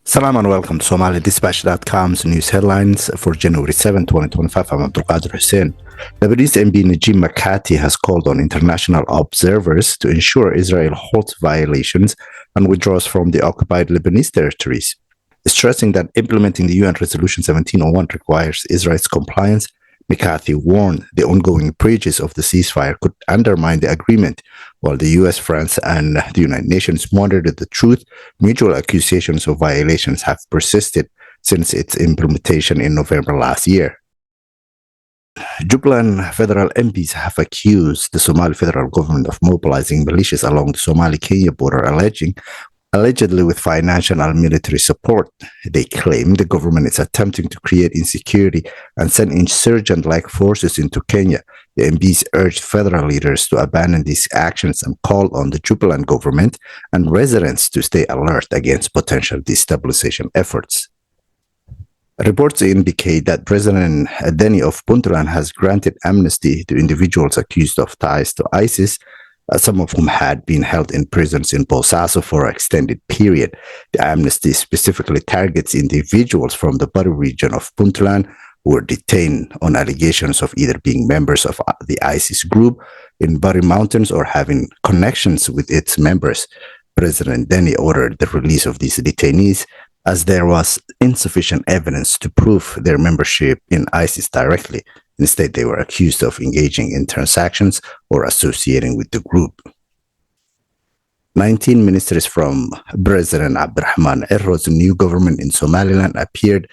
Salam and welcome to SomaliDispatch.com's news headlines for January 7, 2025. I'm Abdul Qadir Hussein. Lebanese MP Najib Mikati has called on international observers to ensure Israel halts violations and withdraws from the occupied Lebanese territories, stressing that implementing the UN Resolution 1701 requires Israel's compliance. Mikati warned the ongoing breaches of the ceasefire could undermine the agreement, while the US, France, and the United Nations monitored the truth. Mutual accusations of violations have persisted since its implementation in November last year. Jubaland Federal MPs have accused the Somali Federal Government of mobilizing militias along the Somali-Kenya border, allegedly with financial and military support. They claim the government is attempting to create insecurity and send insurgent-like forces into Kenya. The MPs urged federal leaders to abandon these actions and called on the Jubaland government and residents to stay alert against potential destabilization efforts. Reports indicate that President Deni of Puntland has granted amnesty to individuals accused of ties to ISIS, some of whom had been held in prisons in Bosaso for an extended period. The amnesty specifically targets individuals from the Bari region of Puntland who were detained on allegations of either being members of the ISIS group in Bari Mountains or having connections with its members. President Deni ordered the release of these detainees as there was insufficient evidence to prove their membership in ISIS directly. Instead, they were accused of engaging in transactions or associating with the group. 19 ministers from President Abdurrahman Cirro's new government in Somaliland appeared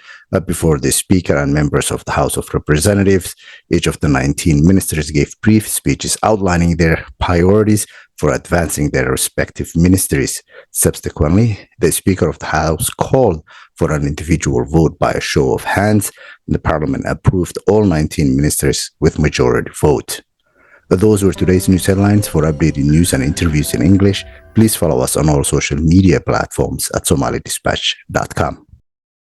before the Speaker and members of the House of Representatives. Each of the 19 ministers gave brief speeches outlining their priorities for advancing their respective ministries. Subsequently, the Speaker of the House called for an individual vote by a show of hands, and the Parliament approved all 19 ministers with majority vote. Those were today's news headlines. For updated news and interviews in English, please follow us on all social media platforms at SomaliDispatch.com.